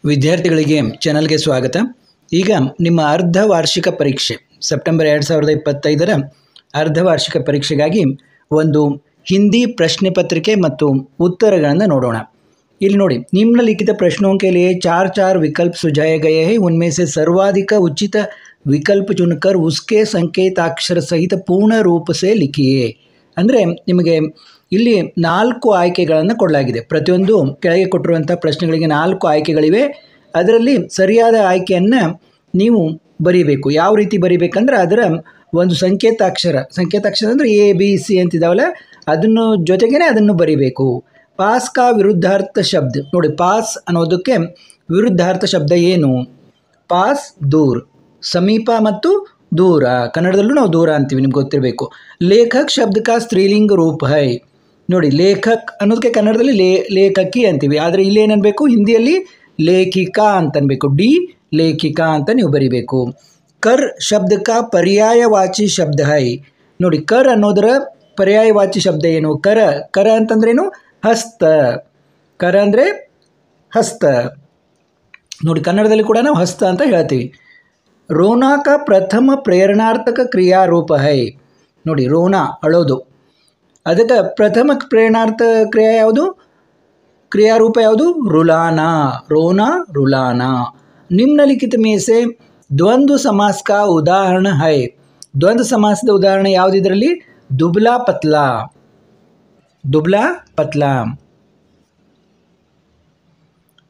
ವಿದ್ಯಾರ್ಥಿಗಳಿಗೆ ಚಾನಲ್ಗೆ ಸ್ವಾಗತ. ಈಗ ನಿಮ್ಮ ಅರ್ಧ ವಾರ್ಷಿಕ ಪರೀಕ್ಷೆ ಸೆಪ್ಟೆಂಬರ್ 2025ರ ಅರ್ಧ ವಾರ್ಷಿಕ ಪರೀಕ್ಷೆಗಾಗಿ ಒಂದು ಹಿಂದಿ ಪ್ರಶ್ನೆ ಪತ್ರಿಕೆ ಮತ್ತು ಉತ್ತರಗಳನ್ನು ನೋಡೋಣ. ಇಲ್ಲಿ ನೋಡಿ, निम्नलिखित प्रश्नों के लिए चार चार विकल्प सुझाए गए हैं. उनमें से सर्वाधिक उचित विकल्प चुनकर उसके संकेताक्षर सहित पूर्ण रूप से लिखिए. ಅಂದರೆ ನಿಮಗೆ ಇಲ್ಲಿ 4 ಆಯ್ಕೆಗಳನ್ನು ಕೊಡಲಾಗಿದೆ. ಪ್ರತಿಯೊಂದು ಕೆಳಗೆ ಕೊಟ್ಟಿರುವಂಥ ಪ್ರಶ್ನೆಗಳಿಗೆ 4 ಆಯ್ಕೆಗಳಿವೆ. ಅದರಲ್ಲಿ ಸರಿಯಾದ ಆಯ್ಕೆಯನ್ನು ನೀವು ಬರೀಬೇಕು. ಯಾವ ರೀತಿ ಬರೀಬೇಕಂದ್ರೆ ಅದರ ಒಂದು ಸಂಕೇತಾಕ್ಷರ ಅಂದರೆ ABC ಅಂತಿದ್ದಾವಲ್ಲ, ಅದನ್ನು ಜೊತೆಗೇ ಅದನ್ನು ಬರೀಬೇಕು. ಪಾಸ್ ಕಾ ವಿರುದ್ಧಾರ್ಥ ಶಬ್ದ ನೋಡಿ, ಪಾಸ್ ಅನ್ನೋದಕ್ಕೆ ವಿರುದ್ಧಾರ್ಥ ಶಬ್ದ ಏನು? ಪಾಸ್ ದೂರ್, ಸಮೀಪ ಮತ್ತು ದೂರ. ಕನ್ನಡದಲ್ಲೂ ನಾವು ದೂರ ಅಂತೀವಿ, ನಿಮ್ಗೆ ಗೊತ್ತಿರಬೇಕು. ಲೇಖಕ್ ಶಬ್ದ ಕಾ ಸ್ತ್ರೀಲಿಂಗ ರೂಪ ಹೈ ನೋಡಿ, ಲೇಖಕ್ ಅನ್ನೋದಕ್ಕೆ ಕನ್ನಡದಲ್ಲಿ ಲೇಖಕಿ ಅಂತೀವಿ, ಆದರೆ ಇಲ್ಲಿ ಏನನ್ಬೇಕು, ಹಿಂದಿಯಲ್ಲಿ ಲೇಖಿಕಾ ಅಂತ ಅನ್ಬೇಕು. ಲೇಖಿಕಾ ಅಂತ ನೀವು ಬರಿಬೇಕು. ಕರ್ ಶಬ್ದ ಕಾ ಪರ್ಯಾಯವಾಚಿ ಶಬ್ದ ಹೈ ನೋಡಿ, ಕರ್ ಅನ್ನೋದರ ಪರ್ಯಾಯವಾಚಿ ಶಬ್ದ ಏನು? ಕರ ಅಂತಂದ್ರೇನು? ಹಸ್ತ. ಕರ ಅಂದರೆ ಹಸ್ತ ನೋಡಿ, ಕನ್ನಡದಲ್ಲಿ ಕೂಡ ನಾವು ಹಸ್ತ ಅಂತ ಹೇಳ್ತೀವಿ. ರೋನಾ ಕಾ ಪ್ರಥಮ ಪ್ರೇರಣಾರ್ಥಕ ಕ್ರಿಯಾರೂಪ ಹೈ ನೋಡಿ, ರೋನಾ ಅಳೋದು, ಅದಕ್ಕೆ ಪ್ರಥಮ ಪ್ರೇರಣಾರ್ಥ ಕ್ರಿಯಾರೂಪ ಯಾವುದು? ರುಲಾನಾ. ರೋನಾ ರುಲಾನಾ. ನಿಮ್ನಲಿಖಿತ में से ದ್ವಂದ್ವ समास का ಉದಾಹರಣ ಹೈ ದ್ವಂದ್ವ ಸಮಾಸದ ಉದಾಹರಣೆ ಯಾವುದು ಇದರಲ್ಲಿ? ದುಬ್ಲಾ ಪತ್ಲಾ.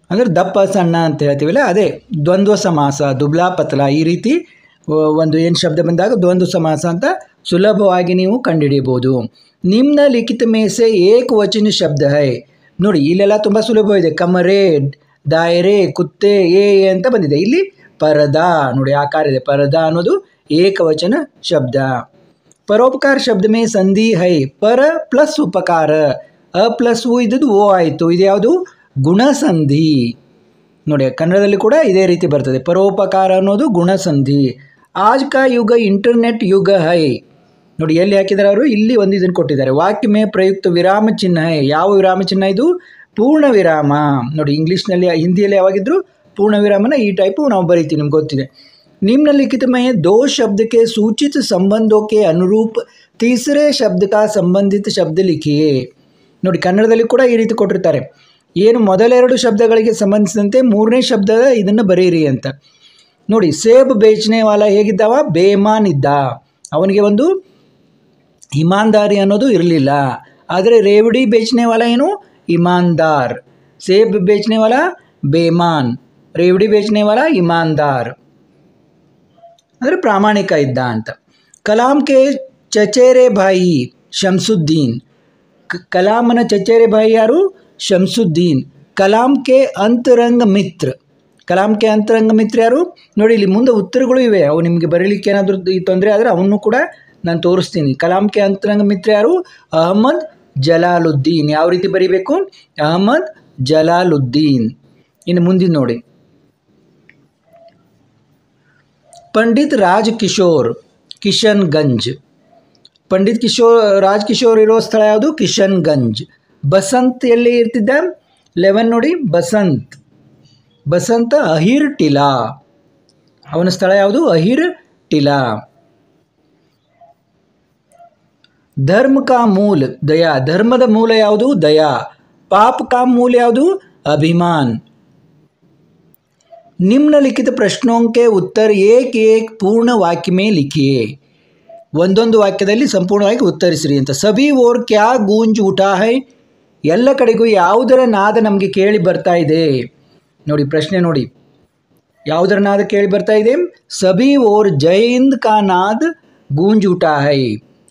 ಅಂದರೆ ದಪ್ಪ ಸಣ್ಣ ಅಂತ ಹೇಳ್ತೀವಲ್ಲ, ಅದೇ ದ್ವಂದ್ವ ಸಮಾಸ. ದುಬ್ಲಾ ಪತ್ಲಾ ಈ ರೀತಿ ಒಂದು ಏನು ಶಬ್ದ ಬಂದಾಗ ದ್ವಂದ್ವ ಸಮಾಸ ಅಂತ ಸುಲಭವಾಗಿ ನೀವು ಕಂಡುಹಿಡಿಯಬಹುದು. ನಿಮ್ನಲಿಖಿತ में से ಏಕವಚನ ಶಬ್ದ ಹೈ ನೋಡಿ, ಇಲ್ಲೆಲ್ಲ ತುಂಬ ಸುಲಭವಿದೆ. ಕಮರೆ, ದಾಯರೆ, ಕುತ್ತೆ, ಅಂತ ಬಂದಿದೆ. ಇಲ್ಲಿ ಪರದಾ ನೋಡಿ, ಆಕಾರ ಇದೆ. ಪರದಾ ಅನ್ನೋದು ಏಕವಚನ ಶಬ್ದ. ಪರೋಪಕಾರ ಶಬ್ದ ಮೇ ಸಂಧಿ ಹೈ ಪರ ಪ್ಲಸ್ ಉಪಕಾರ, ಅ ಪ್ಲಸ್ ಉ ಇದ್ದದ್ದು ಓ ಆಯಿತು. ಇದು ಯಾವುದು? ಗುಣಸಂಧಿ ನೋಡಿ, ಕನ್ನಡದಲ್ಲಿ ಕೂಡ ಇದೇ ರೀತಿ ಬರ್ತದೆ. ಪರೋಪಕಾರ ಅನ್ನೋದು ಗುಣಸಂಧಿ. ಆಜ್ ಕಾ ಯುಗ ಇಂಟರ್ನೆಟ್ ಯುಗ ಹೈ ನೋಡಿ, ಎಲ್ಲಿ ಹಾಕಿದ್ದಾರೆ ಅವರು? ಇಲ್ಲಿ ಒಂದು ಇದನ್ನು ಕೊಟ್ಟಿದ್ದಾರೆ. ವಾಕ್ಯ ಮೇ ಪ್ರಯುಕ್ತ ವಿರಾಮ ಚಿಹ್ನ ಹೈ ಯಾವ ವಿರಾಮ ಚಿಹ್ನ ಇದು? ಪೂರ್ಣ ವಿರಾಮ ನೋಡಿ. ಇಂಗ್ಲೀಷ್ನಲ್ಲಿ, ಹಿಂದಿಯಲ್ಲಿ ಯಾವಾಗಿದ್ರು ಪೂರ್ಣ ವಿರಾಮನ ಈ ಟೈಪು ನಾವು ಬರೀತೀವಿ, ನಿಮ್ಗೆ ಗೊತ್ತಿದೆ. निम्नलिखित में दो शब्द के सूचित संबंधों के अनुरूप तीसरे शब्द का संबंधित शब्द लिखिए ನೋಡಿ, ಕನ್ನಡದಲ್ಲಿ ಕೂಡ ಈ ರೀತಿ ಕೊಟ್ಟಿರ್ತಾರೆ. ಏನು ಮೊದಲೆರಡು ಶಬ್ದಗಳಿಗೆ ಸಂಬಂಧಿಸಿದಂತೆ ಮೂರನೇ ಶಬ್ದದ ಇದನ್ನು ಬರೀರಿ ಅಂತ ನೋಡಿ. ಸೇಬ್ ಬೇಚನೆ ವಾಲ ಹೇಗಿದ್ದಾವ? ಬೇಮಾನ್ ಇದ್ದ. ಅವನಿಗೆ ಒಂದು ಇಮಾನ್ದಾರಿ ಅನ್ನೋದು ಇರಲಿಲ್ಲ. ಆದರೆ ರೇವಡಿ ಬೇಚನೆ ವಾಲ ಏನು? ಇಮಾನ್ದಾರ್. ಸೇಬ್ ಬೇಚನೆ ವಾಲ ಬೇಮಾನ್, ರೇವಡಿ ಬೇಚನೆ ವಾಲ ಇಮಾನ್ದಾರ್, ಅಂದರೆ ಪ್ರಾಮಾಣಿಕ ಇದ್ದ ಅಂತ. ಕಲಾಂ ಕೆ ಚಚೇರೆ ಭಾಯಿ ಶಂಸುದ್ದೀನ್. ಕಲಾಮನ ಚಚೇರೆ ಭಾಯಿ ಯಾರು? ಶಂಸುದ್ದೀನ್. ಕಲಾಂ ಕೆ ಅಂತರಂಗ ಮಿತ್ರ. ಕಲಾಂ ಕೆ ಅಂತರಂಗ ಮಿತ್ರ ಯಾರು ನೋಡಿ. ಇಲ್ಲಿ ಮುಂದೆ ಉತ್ತರಗಳು ಇವೆ, ಅವು ನಿಮಗೆ ಬರೀಲಿಕ್ಕೆ ಏನಾದರೂ ತೊಂದರೆ ಆದರೆ ಅವನ್ನು ಕೂಡ ನಾನು ತೋರಿಸ್ತೀನಿ. ಕಲಾಂ ಕೆ ಅಂತರಂಗ ಮಿತ್ರ ಯಾರು? ಅಹಮದ್ ಜಲಾಲುದ್ದೀನ್. ಯಾವ ರೀತಿ ಬರೀಬೇಕು? ಅಹಮದ್ ಜಲಾಲುದ್ದೀನ್. ಇನ್ನು ಮುಂದಿನ ನೋಡಿ, ಪಂಡಿತ್ ರಾಜಕಿಶೋರ್ ಕಿಶನ್ಗಂಜ್. ಪಂಡಿತ್ ರಾಜಕಿಶೋರ್ ಇರೋ ಸ್ಥಳ ಯಾವುದು? ಕಿಶನ್ಗಂಜ್. ಬಸಂತ್ ಎಲ್ಲಿ ಇರ್ತಿದ್ದ? 11 ನೋಡಿ, ಬಸಂತ ಅಹಿರ್ ಟಿಲಾ. ಅವನ ಸ್ಥಳ ಯಾವುದು? ಅಹಿರ್ ಟಿಲಾ. ಧರ್ಮ ಕಾ ಮೂಲ ದಯಾ. ಧರ್ಮದ ಮೂಲ ಯಾವುದು? ದಯಾ. ಪಾಪ ಕಾ ಮೂಲ ಯಾವುದು? ಅಭಿಮಾನ್. निम्नलिखित प्रश्नों के उत्तर एक एक पूर्ण वाक्य में लिखिए ಒಂದೊಂದು ವಾಕ್ಯದಲ್ಲಿ ಸಂಪೂರ್ಣವಾಗಿ ಉತ್ತರಿಸಿರಿ ಅಂತ. ಸಭಿ ಓರ್ ಕ್ಯಾ ಗೂಂಜ್ ಉಠಾ ಹೈ ಎಲ್ಲ ಕಡೆಗೂ ಯಾವುದರ ನಾದ ನಮಗೆ ಕೇಳಿ ಬರ್ತಾ ಇದೆ ನೋಡಿ. ಪ್ರಶ್ನೆ ನೋಡಿ, ಯಾವುದರ ನಾದ ಕೇಳಿ ಬರ್ತಾ ಇದೆ? ಸಭಿ ಓರ್ ಜೈ ಹಿಂದ್ ಕಾ ನಾದ್ ಗೂಂಜ್ ಉಠಾ ಹೈ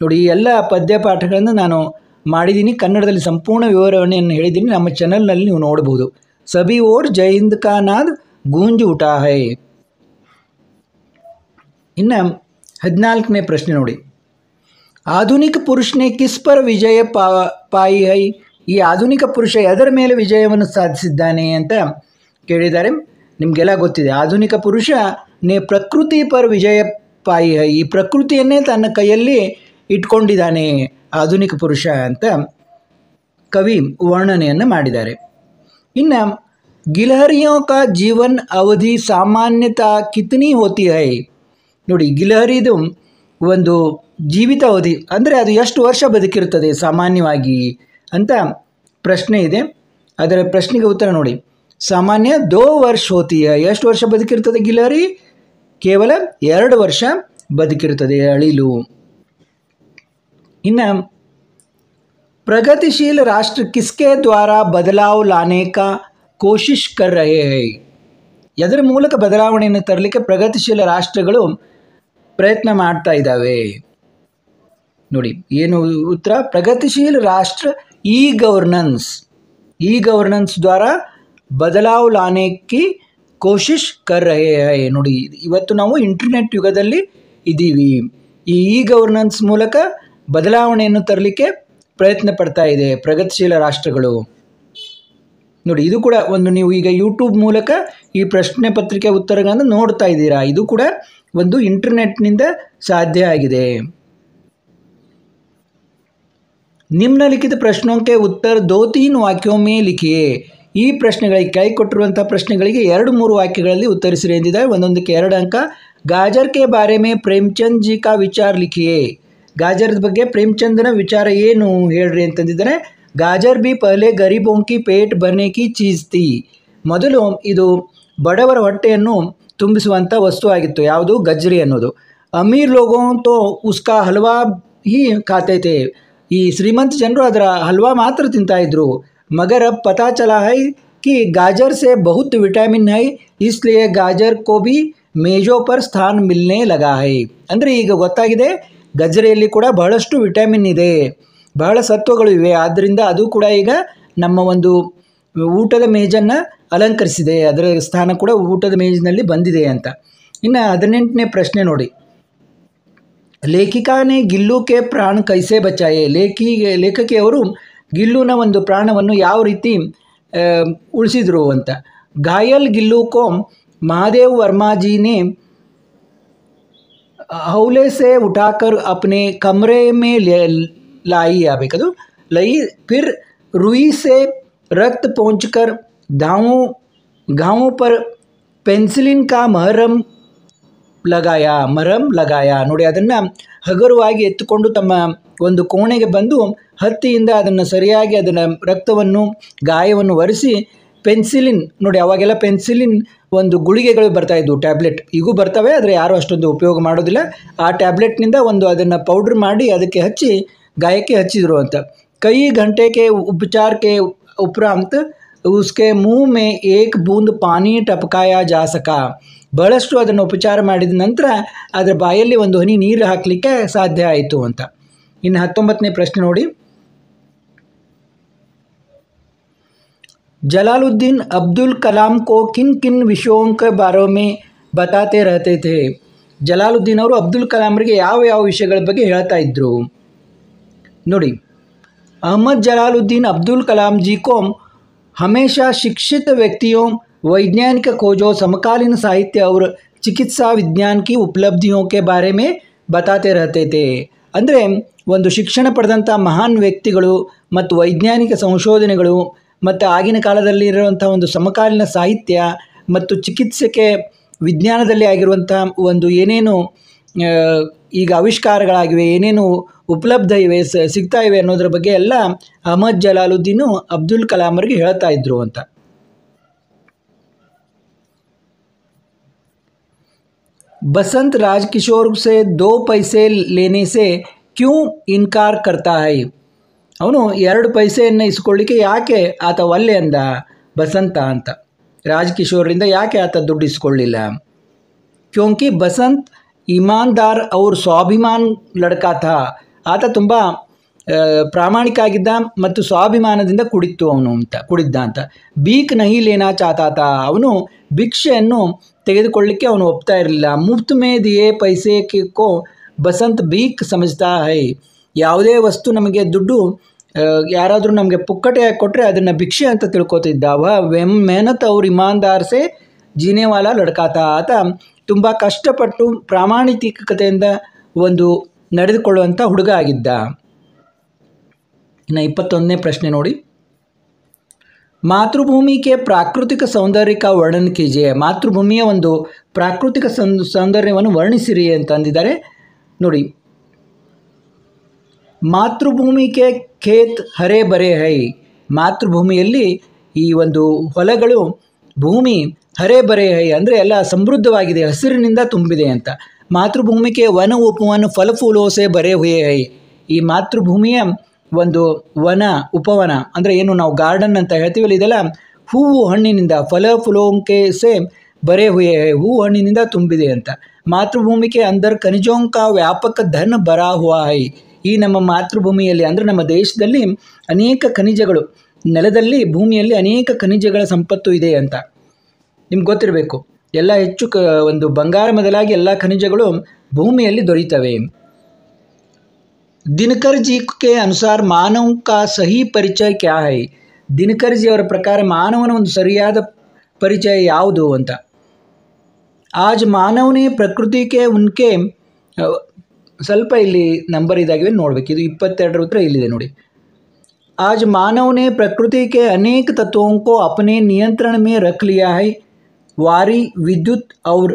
ನೋಡಿ. ಈ ಎಲ್ಲ ಪದ್ಯ ಪಾಠಗಳನ್ನು ನಾನು ಮಾಡಿದ್ದೀನಿ, ಕನ್ನಡದಲ್ಲಿ ಸಂಪೂರ್ಣ ವಿವರಣೆಯನ್ನು ಹೇಳಿದ್ದೀನಿ, ನಮ್ಮ ಚಾನಲ್ನಲ್ಲಿ ನೀವು ನೋಡ್ಬೋದು. ಸಭಿ ಓರ್ ಜೈ ಹಿಂದ್ ಕಾ ನಾದ್ ಗೂಂಜ್ ಉಠಾ ಹೈ. ಇನ್ನು 14ನೇ ಪ್ರಶ್ನೆ ನೋಡಿ, ಆಧುನಿಕ ಪುರುಷನೇ ಕಿಸ್ ಪರ್ ವಿಜಯ ಪಾಯಿ ಹೈ. ಈ ಆಧುನಿಕ ಪುರುಷ ಎದರ ಮೇಲೆ ವಿಜಯವನ್ನು ಸಾಧಿಸಿದ್ದಾನೆ ಅಂತ ಕೇಳಿದ್ದಾರೆ. ನಿಮಗೆಲ್ಲ ಗೊತ್ತಿದೆ, ಆಧುನಿಕ ಪುರುಷ ನೇ ಪ್ರಕೃತಿ ಪರ್ ವಿಜಯ ಪಾಯಿ ಹೈ. ಈ ಪ್ರಕೃತಿಯನ್ನೇ ತನ್ನ ಕೈಯಲ್ಲಿ ಇಟ್ಕೊಂಡಿದ್ದಾನೆ ಆಧುನಿಕ ಪುರುಷ ಅಂತ ಕವಿ ವರ್ಣನೆಯನ್ನು ಮಾಡಿದ್ದಾರೆ. ಇನ್ನು गिलहरियों का जीवन अवधि सामान्यतः कितनी होती है? ನೋಡಿ, ಗಿಲಹರಿದು ಒಂದು ಜೀವಿತ ಅವಧಿ ಅಂದರೆ ಅದು ಎಷ್ಟು ವರ್ಷ ಬದುಕಿರುತ್ತದೆ ಸಾಮಾನ್ಯವಾಗಿ ಅಂತ ಪ್ರಶ್ನೆ ಇದೆ. ಅದರ ಪ್ರಶ್ನೆಗೆ ಉತ್ತರ ನೋಡಿ. ಸಾಮಾನ್ಯ 2 ವರ್ಷ ಹೋತಿ ಹೈ. ಎಷ್ಟು ವರ್ಷ ಬದುಕಿರ್ತದೆ ಗಿಲಹರಿ? ಕೇವಲ 2 ವರ್ಷ ಬದುಕಿರುತ್ತದೆ ಅಳಿಲು. ಇನ್ನು प्रगतिशील राष्ट्र किसके द्वारा बदलाव लाने का कोशिश कर रहे हैं? ಎದರ ಮೂಲಕ ಬದಲಾವಣೆಯನ್ನು ತರಲಿಕ್ಕೆ ಪ್ರಗತಿಶೀಲ ರಾಷ್ಟ್ರಗಳು ಪ್ರಯತ್ನ ಮಾಡ್ತಾ ಇದ್ದಾವೆ? ನೋಡಿ, ಏನು ಉತ್ತರ? ಪ್ರಗತಿಶೀಲ ರಾಷ್ಟ್ರ ई गवर्नेंस द्वारा बदलाव लाने की कोशिश कर रहे हैं. ನೋಡಿ, ಇವತ್ತು ನಾವು ಇಂಟರ್ನೆಟ್ ಯುಗದಲ್ಲಿ ಇದ್ದೀವಿ. ಈ ಗವರ್ನೆನ್ಸ್ ಮೂಲಕ ಬದಲಾವಣೆಯನ್ನು ತರಲಿಕ್ಕೆ ಪ್ರಯತ್ನ ಪಡ್ತಾ ಇದೆ ಪ್ರಗತಿಶೀಲ ರಾಷ್ಟ್ರಗಳು. ನೋಡಿ, ಇದು ಕೂಡ ಒಂದು, ನೀವು ಈಗ ಯೂಟ್ಯೂಬ್ ಮೂಲಕ ಈ ಪ್ರಶ್ನೆ ಪತ್ರಿಕೆ ಉತ್ತರಗಳನ್ನು ನೋಡ್ತಾ ಇದ್ದೀರಾ. ಇದು ಕೂಡ ಒಂದು ಇಂಟರ್ನೆಟ್ನಿಂದ ಸಾಧ್ಯ ಆಗಿದೆ. ನಿಮ್ನಲಿಖಿತ ಪ್ರಶ್ನೋं के उत्तर 2-3 ವಾಕ್ಯೋं में लिखिए. ಈ ಪ್ರಶ್ನೆಗಳಿಗೆ, ಕೈ ಕೊಟ್ಟಿರುವಂಥ ಪ್ರಶ್ನೆಗಳಿಗೆ 2-3 ವಾಕ್ಯಗಳಲ್ಲಿ ಉತ್ತರಿಸಿರಿ ಎಂದಿದ್ದಾರೆ. ಒಂದೊಂದಕ್ಕೆ 2 ಅಂಕ. ಗಾಜರ್ ಕೆ ಬಾರೆ ಮೇ ಪ್ರೇಮಚಂದ್ ಜಿ ಕಾ ವಿಚಾರ ಲಿಖಿಯೇ. ಗಾಜರ್ ಬಗ್ಗೆ ಪ್ರೇಮಚಂದ್ನ ವಿಚಾರ ಏನು ಹೇಳ್ರಿ ಅಂತಂದಿದ್ದಾರೆ. ಗಾಜರ್ ಬಿ ಪಹಲೆ ಗರೀಬೋಂ ಕಿ ಪೇಟ್ ಭರ್ನೆ ಕಿ ಚೀಸ್ ತಿ. ಮೊದಲು ಇದು ಬಡವರ ಹೊಟ್ಟೆಯನ್ನು ತುಂಬಿಸುವಂಥ ವಸ್ತು ಆಗಿತ್ತು. ಯಾವುದು? ಗಜ್ರಿ ಅನ್ನೋದು. ಅಮೀರ್ ಲೋಗೋ ತೋ ಉಸ್ಕಾ ಹಲ್ವಾ ಹಿ ಖಾತೆ ಥೇ. ಈ ಶ್ರೀಮಂತ ಜನರು ಅದರ ಹಲ್ವಾ ಮಾತ್ರ ತಿಂತಾ ಇದ್ರು. ಮಗರ್ ಅಬ್ ಪತಾ ಚಲಾ ಹೈ कि गाजर से बहुत विटामिन है, इसलिए गाजर को भी ಮೇಜೋ ಪರ್ ಸ್ಥಾನ ಮಿಲ್ನೆ ಲಗಾ ಹೈ. ಅಂದರೆ ಈಗ ಗೊತ್ತಾಗಿದೆ, ಗಜ್ಜರಿಯಲ್ಲಿ ಕೂಡ ಬಹಳಷ್ಟು ವಿಟಮಿನ್ ಇದೆ, ಬಹಳ ಸತ್ವಗಳು ಇವೆ. ಆದ್ದರಿಂದ ಅದು ಕೂಡ ಈಗ ನಮ್ಮ ಒಂದು ಊಟದ ಮೇಜನ್ನು ಅಲಂಕರಿಸಿದೆ, ಅದರ ಸ್ಥಾನ ಕೂಡ ಊಟದ ಮೇಜಿನಲ್ಲಿ ಬಂದಿದೆ ಅಂತ. ಇನ್ನು 18ನೇ ಪ್ರಶ್ನೆ ನೋಡಿ. ಲೇಖಿಕಾನೆ ಗಿಲ್ಲುಕೆ ಪ್ರಾಣ ಕೈಸೆ ಬಚಾಯೆ. ಲೇಖಕಿಯವರು ಗಿಲ್ಲುನ ಒಂದು ಪ್ರಾಣವನ್ನು ಯಾವ ರೀತಿ ಉಳಿಸಿದ್ರು ಅಂತ. ಘಾಯಲ್ ಗಿಲ್ಲು ಕೋ महादेव वर्मा जी ने हौले से उठाकर अपने कमरे में लाई आबेकದು लाई. फिर रुई से रक्त पोंछकर घावों पर पेंसिलिन का मरहम लगाया. ನೋಡಿ, ಅದನ್ನು ಹಗುರವಾಗಿ ಎತ್ತುಕೊಂಡು ತಮ್ಮ ಒಂದು ಕೋಣೆಗೆ ಬಂದು ಹತ್ತಿಯಿಂದ ಅದನ್ನು ಸರಿಯಾಗಿ ಅದನ್ನು ರಕ್ತವನ್ನು ಗಾಯವನ್ನು ಒರೆಸಿ ಪೆನ್ಸಿಲಿನ್, ನೋಡಿ ಅವಾಗೆಲ್ಲ ಪೆನ್ಸಿಲಿನ್ ಒಂದು ಗುಳಿಗೆಗಳು ಬರ್ತಾಯಿದ್ವು, ಟ್ಯಾಬ್ಲೆಟ್ ಈಗೂ ಬರ್ತವೆ, ಆದರೆ ಯಾರೂ ಅಷ್ಟೊಂದು ಉಪಯೋಗ ಮಾಡೋದಿಲ್ಲ. ಆ ಟ್ಯಾಬ್ಲೆಟ್ನಿಂದ ಒಂದು ಅದನ್ನು ಪೌಡ್ರ್ ಮಾಡಿ ಅದಕ್ಕೆ ಹಚ್ಚಿ ಗಾಯಕ್ಕೆ ಹಚ್ಚಿದ್ರು ಅಂತ. ಕೈ ಗಂಟೆಗೆ ಉಪಚಾರಕ್ಕೆ ಉಪರಾಂತ್ ಉಸ್ಕೆ ಮುँह में एक बूंद पानी टपकाया जा सका. ಬಹಳಷ್ಟು ಅದನ್ನು ಉಪಚಾರ ಮಾಡಿದ ನಂತರ ಅದರ ಬಾಯಲ್ಲಿ ಒಂದು ಹನಿ ನೀರು ಹಾಕಲಿಕ್ಕೆ ಸಾಧ್ಯ ಆಯಿತು ಅಂತ. ಇನ್ನು 19ನೇ ಪ್ರಶ್ನೆ ನೋಡಿ. जलालुद्दीन अब्दुल कलाम को किन किन विषयों के बारे में बताते रहते थे. ಜಲಾಲುದ್ದೀನ್ ಅವರು ಅಬ್ದುಲ್ ಕಲಾಮ್ರಿಗೆ ಯಾವ ವಿಷಯಗಳ ಬಗ್ಗೆ ಹೇಳ್ತಾ ಇದ್ದರು ನೋಡಿ. अहमद जलालुद्दीन अब्दुल कलाम जी को हमेशा शिक्षित व्यक्तियों, वैज्ञानिक खोजों, समकालीन साहित्य और चिकित्सा विज्ञान की उपलब्धियों के बारे में बताते रहते थे. ಅಂದರೆ ಒಂದು ಶಿಕ್ಷಣ ಪಡೆದಂಥ ಮಹಾನ್ ವ್ಯಕ್ತಿಗಳು ಮತ್ತು ವೈಜ್ಞಾನಿಕ ಸಂಶೋಧನೆಗಳು ಮತ್ತು ಆಗಿನ ಕಾಲದಲ್ಲಿ ಇರುವಂಥ ಒಂದು ಸಮಕಾಲೀನ ಸಾಹಿತ್ಯ ಮತ್ತು ಚಿಕಿತ್ಸೆಗೆ ವಿಜ್ಞಾನದಲ್ಲಿ ಆಗಿರುವಂಥ ಒಂದು ಏನೇನು ಈಗ ಆವಿಷ್ಕಾರಗಳಾಗಿವೆ, ಏನೇನು ಉಪಲಬ್ಧ ಇವೆ, ಸಿಗ್ತಾ ಇವೆ ಅನ್ನೋದ್ರ ಬಗ್ಗೆ ಎಲ್ಲ ಅಹಮದ್ ಜಲಾಲುದ್ದೀನು ಅಬ್ದುಲ್ ಕಲಾಮರಿಗೆ ಹೇಳ್ತಾ ಇದ್ರು ಅಂತ. बसंत राजकिशोर से 2 पैसे लेने से क्यों इनकार करता है. ಅವನು 2 ಪೈಸೆಯನ್ನು ಇಸ್ಕೊಳ್ಳಿಕ್ಕೆ ಯಾಕೆ ಆತ ಒಲ್ಲೆ ಅಂದ ಬಸಂತ ಅಂತ. ರಾಜ್ಕಿಶೋರ್ರಿಂದ ಯಾಕೆ ಆತ ದುಡ್ಡು ಇಸ್ಕೊಳ್ಳಿಲ್ಲ. ಕ್ಯೋಂಕಿ ಬಸಂತ್ ಇಮಾನ್ದಾರ್ ಅವ್ರ ಸ್ವಾಭಿಮಾನ್ ಲಡ್ಕಾ ಥಾ. ಆತ ತುಂಬ ಪ್ರಾಮಾಣಿಕ ಆಗಿದ್ದ ಮತ್ತು ಸ್ವಾಭಿಮಾನದಿಂದ ಕುಡಿದ್ದ ಅಂತ. ಬೀಕ್ ನಹಿ ಲೇನಾ ಚಾತಾತ. ಅವನು ಭಿಕ್ಷೆಯನ್ನು ತೆಗೆದುಕೊಳ್ಳಿಕ್ಕೆ ಅವನು ಒಪ್ತಾ ಇರಲಿಲ್ಲ. ಮುಫ್ತ್ ಮೇ ದಿಯೇ ಪೈಸೆ ಕೋ ಬಸಂತ್ ಬೀಕ್ ಸಮಜ್ತಾ ಹೈ. ಯಾವುದೇ ವಸ್ತು ನಮಗೆ ದುಡ್ಡು ಯಾರಾದರೂ ನಮಗೆ ಪುಕ್ಕಟೆ ಕೊಟ್ಟರೆ ಅದನ್ನು ಭಿಕ್ಷೆ ಅಂತ ತಿಳ್ಕೊತಿದ್ದ. ಮೆಹನತ್ ಅವ್ರ ಇಮಾನ್ದಾರ್ ಸೆ ಜೀನೆವಾಲ ಲಡ್ಕಾತ. ಆತ ತುಂಬ ಕಷ್ಟಪಟ್ಟು ಪ್ರಾಮಾಣಿಕತೆಯಿಂದ ಒಂದು ನಡೆದುಕೊಳ್ಳುವಂಥ ಹುಡುಗ ಆಗಿದ್ದ. ಇನ್ನು 21ನೇ ಪ್ರಶ್ನೆ ನೋಡಿ. ಮಾತೃಭೂಮಿ ಕೆ ಪ್ರಾಕೃತಿಕ ಸೌಂದರ್ಯ का वर्णन कीजिए. ಮಾತೃಭೂಮಿಯ ಒಂದು ಪ್ರಾಕೃತಿಕ ಸೌಂದರ್ಯವನ್ನು ವರ್ಣಿಸಿರಿ ಅಂತ ಅಂದಿದ್ದಾರೆ ನೋಡಿ. ಮಾತೃಭೂಮಿ ಕೆ ಖೇತ್ ಹರೇ ಬರೇ ಹೈ. ಮಾತೃಭೂಮಿಯಲ್ಲಿ ಈ ಒಂದು ಹೊಲಗಳು, ಭೂಮಿ ಹರೇ ಬರೇ ಹೈ ಅಂದರೆ ಎಲ್ಲ ಸಮೃದ್ಧವಾಗಿದೆ, ಹಸಿರಿನಿಂದ ತುಂಬಿದೆ ಅಂತ. ಮಾತೃಭೂಮಿ ಕೆ ವನ ಉಪವನ ಫಲ ಫೂಲೋ ಸೆ ಬರೇ ಹುಯೇ ಹೈ. ಈ ಮಾತೃಭೂಮಿಯ ಒಂದು ವನ ಉಪವನ ಅಂದರೆ ಏನು ನಾವು ಗಾರ್ಡನ್ ಅಂತ ಹೇಳ್ತೀವಲ್ಲ, ಇದೆಲ್ಲ ಹೂವು ಹಣ್ಣಿನಿಂದ, ಫಲ ಫುಲೋಂಕೆ ಸೆ ಬರೇ ಹುಯೇ ಹೈ, ಹೂವು ಹಣ್ಣಿನಿಂದ ತುಂಬಿದೆ ಅಂತ. ಮಾತೃಭೂಮಿಗೆ ಅಂದರ್ ಖನಿಜೋಂಕ ವ್ಯಾಪಕ ಧನ ಬರಾ ಹುವಾ ಹೈ. ಈ ನಮ್ಮ ಮಾತೃಭೂಮಿಯಲ್ಲಿ ಅಂದರೆ ನಮ್ಮ ದೇಶದಲ್ಲಿ ಅನೇಕ ಖನಿಜಗಳು, ನೆಲದಲ್ಲಿ ಭೂಮಿಯಲ್ಲಿ ಅನೇಕ ಖನಿಜಗಳ ಸಂಪತ್ತು ಇದೆ ಅಂತ ನಿಮ್ಗೆ ಗೊತ್ತಿರಬೇಕು. ಎಲ್ಲ ಹೆಚ್ಚು ಒಂದು ಬಂಗಾರ ಮೊದಲಾಗಿ ಎಲ್ಲ ಖನಿಜಗಳು ಭೂಮಿಯಲ್ಲಿ ದೊರೆಯುತ್ತವೆ. ದಿನಕರ್ ಜಿ ಕೆ ಅನುಸಾರ ಮಾನವ ಕಾ ಸಹಿ ಪರಿಚಯ ಕ್ಯಾ ಹೈ. ದಿನಕರ್ ಜಿ ಅವರ ಪ್ರಕಾರ ಮಾನವನ ಒಂದು ಸರಿಯಾದ ಪರಿಚಯ ಯಾವುದು ಅಂತ. ಆಜ್ ಮಾನವನೇ ಪ್ರಕೃತಿಗೆ ಉನ್ಕೆ ಸ್ವಲ್ಪ ಇಲ್ಲಿ ನಂಬರ್ ಇದಾಗಿವೆ ನೋಡಬೇಕು. ಇದು 22 ಉತ್ತರ ಇಲ್ಲಿದೆ ನೋಡಿ. आज मानव ने प्रकृति के अनेक तत्वों को अपने नियंत्रण में रख लिया है. वारी, विद्युत और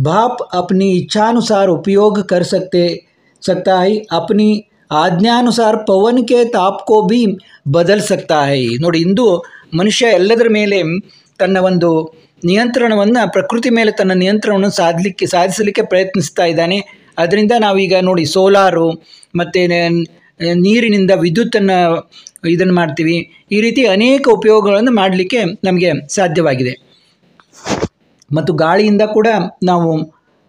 भाप अपनी इच्छानुसार उपयोग कर सकता है. अपनी आज्ञानुसार पवन के ताप को भी बदल सकता है. ನೋಡಿ, ಇಂದು ಮನುಷ್ಯ ಎಲ್ಲದರ ಮೇಲೆ ತನ್ನ ಒಂದು ನಿಯಂತ್ರಣವನ್ನು, ಪ್ರಕೃತಿ ಮೇಲೆ ತನ್ನ ನಿಯಂತ್ರಣವನ್ನು ಸಾಧಿಸಲಿಕ್ಕೆ ಪ್ರಯತ್ನಿಸ್ತಾ ಇದ್ದಾನೆ. ಅದರಿಂದ ನಾವೀಗ ನೋಡಿ ಸೋಲಾರು ಮತ್ತು ನೀರಿನಿಂದ ವಿದ್ಯುತ್ತನ್ನು ಇದನ್ನು ಮಾಡ್ತೀವಿ. ಈ ರೀತಿ ಅನೇಕ ಉಪಯೋಗಗಳನ್ನು ಮಾಡಲಿಕ್ಕೆ ನಮಗೆ ಸಾಧ್ಯವಾಗಿದೆ. ಮತ್ತು ಗಾಳಿಯಿಂದ ಕೂಡ ನಾವು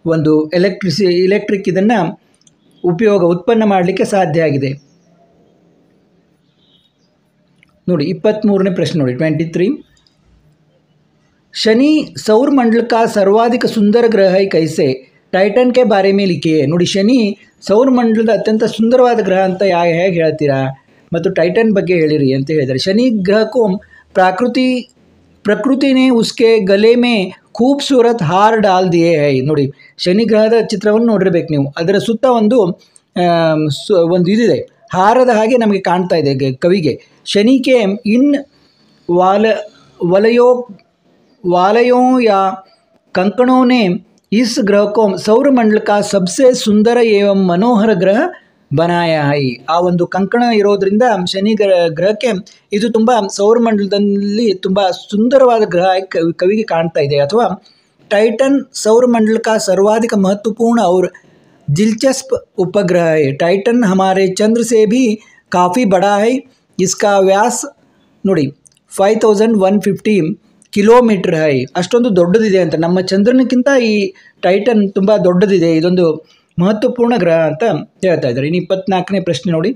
ಒಂದು ಎಲೆಕ್ಟ್ರಿಕ್ ಇದನ್ನು ಉತ್ಪನ್ನ ಮಾಡಲಿಕ್ಕೆ ಸಾಧ್ಯ ಆಗಿದೆ. ನೋಡಿ 23ನೇ ಪ್ರಶ್ನೆ ನೋಡಿ 23. शनि सौर मंडल का सर्वाधिक सुंदर ग्रह है कैसे. टाइटन के बारे में लिखिए. ನೋಡಿ, ಶನಿ ಸೌರಮಂಡಲದ ಅತ್ಯಂತ ಸುಂದರವಾದ ಗ್ರಹ ಅಂತ ಹೇಗೆ ಹೇಳ್ತೀರಾ, ಮತ್ತು ಟೈಟನ್ ಬಗ್ಗೆ ಹೇಳಿರಿ ಅಂತ ಹೇಳಿದ್ದಾರೆ. ಶನಿ ಗ್ರಹಕ್ಕೂ ಪ್ರಕೃತಿ ನೇ ಉಸ್ಕೆ ಗಲೆ ಮೇ ಖೂಬ್ಸೂರತ್ ಹಾರ್ ಡಾಲ್ ದಿಯೇ ಹೈ. ನೋಡಿ, ಶನಿ ಗ್ರಹದ ಚಿತ್ರವನ್ನು ನೋಡಿರ್ಬೇಕು ನೀವು. ಅದರ ಸುತ್ತ ಒಂದು ಇದಿದೆ, ಹಾರದ ಹಾಗೆ ನಮಗೆ ಕಾಣ್ತಾ ಇದೆ ಕವಿಗೆ. ಶನಿಕೆ ಇನ್ वालयों या कंकड़ों ने इस ग्रह को सौरमंडल का सबसे सुंदर एवं मनोहर ग्रह बनाया है. ಆ ಒಂದು ಕಂಕಣ ಇರೋದ್ರಿಂದ ಶನಿ ಗ್ರಹಕ್ಕೆ ಇದು ತುಂಬ ಸೌರಮಂಡಲದಲ್ಲಿ ತುಂಬ ಸುಂದರವಾದ ಗ್ರಹ ಕವಿಗೆ ಕಾಣ್ತಾ ಇದೆ. ಅಥವಾ टाइटन सौरमंडल का सर्वाधिक महत्वपूर्ण और दिलचस्प उपग्रह है. टाइटन हमारे चंद्र से भी काफ़ी बड़ा है. इसका व्यास ನೋಡಿ 5150 ಕಿಲೋಮೀಟರ್ ಹೈ. ಅಷ್ಟೊಂದು ದೊಡ್ಡದಿದೆ ಅಂತ. ನಮ್ಮ ಚಂದ್ರನಕ್ಕಿಂತ ಈ ಟೈಟನ್ ತುಂಬ ದೊಡ್ಡದಿದೆ. ಇದೊಂದು ಮಹತ್ವಪೂರ್ಣ ಗ್ರಹ ಅಂತ ಹೇಳ್ತಾ ಇದ್ದಾರೆ. ಇನ್ನು 24ನೇ ಪ್ರಶ್ನೆ ನೋಡಿ.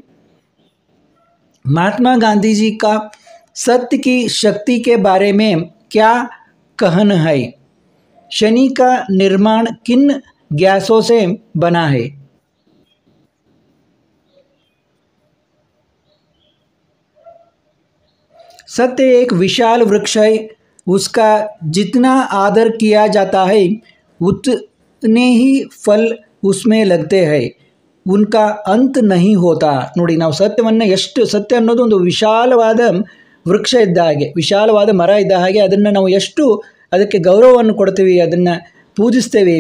महात्मा गांधी जी का सत्य की शक्ति के बारे में क्या कहना है. शनि का निर्माण किन गैसों से बना है. सत्य एक विशाल वृक्ष है. उसका जितना आदर किया जाता है उतने ही फल उसमें लगते हैं. उनका अंत नहीं होता. ನೋಡಿ, ನಾವು ಸತ್ಯವನ್ನು ಎಷ್ಟು, ಸತ್ಯ ಅನ್ನೋದು ಒಂದು ವಿಶಾಲವಾದ ವೃಕ್ಷ ಇದ್ದ ಹಾಗೆ, ವಿಶಾಲವಾದ ಮರ ಇದ್ದ ಹಾಗೆ, ಅದನ್ನು ನಾವು ಎಷ್ಟು ಅದಕ್ಕೆ ಗೌರವವನ್ನು ಕೊಡ್ತೀವಿ, ಅದನ್ನು ಪೂಜಿಸ್ತೇವೆ,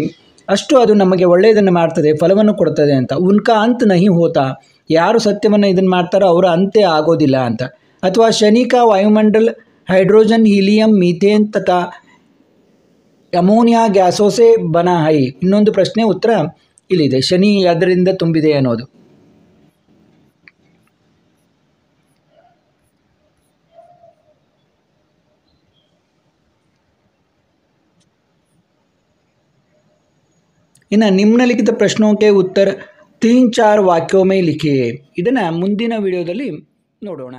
ಅಷ್ಟು ಅದು ನಮಗೆ ಒಳ್ಳೆಯದನ್ನು ಮಾಡ್ತದೆ, ಫಲವನ್ನು ಕೊಡ್ತದೆ ಅಂತ. ಉನ್ಕಾ ಅಂತ್ ನಹಿ ಹೋತಾ. ಯಾರು ಸತ್ಯವನ್ನು ಇದನ್ನು ಮಾಡ್ತಾರೋ ಅವರ ಅಂತ್ಯ ಆಗೋದಿಲ್ಲ ಅಂತ. ಅಥವಾ ಶನಿ ಕಾ ವಾಯುಮಂಡಲ हाइड्रोजन, हीलियम, मीथेन तथा ಅಮೋನಿಯಾ ಗ್ಯಾಸೋಸೆ ಬನಾ ಹೈ. ಇನ್ನೊಂದು ಪ್ರಶ್ನೆ ಉತ್ತರ ಇಲ್ಲಿದೆ. ಶನಿ ಅದರಿಂದ ತುಂಬಿದೆ ಅನ್ನೋದು. ಇನ್ನು ನಿಮ್ನಲಿಖಿತ ಪ್ರಶ್ನೋಕ್ಕೆ ಉತ್ತರ 3-4 ವಾಕ್ಯೋं में लिखिए. ಇದನ್ನು ಮುಂದಿನ ವಿಡಿಯೋದಲ್ಲಿ ನೋಡೋಣ.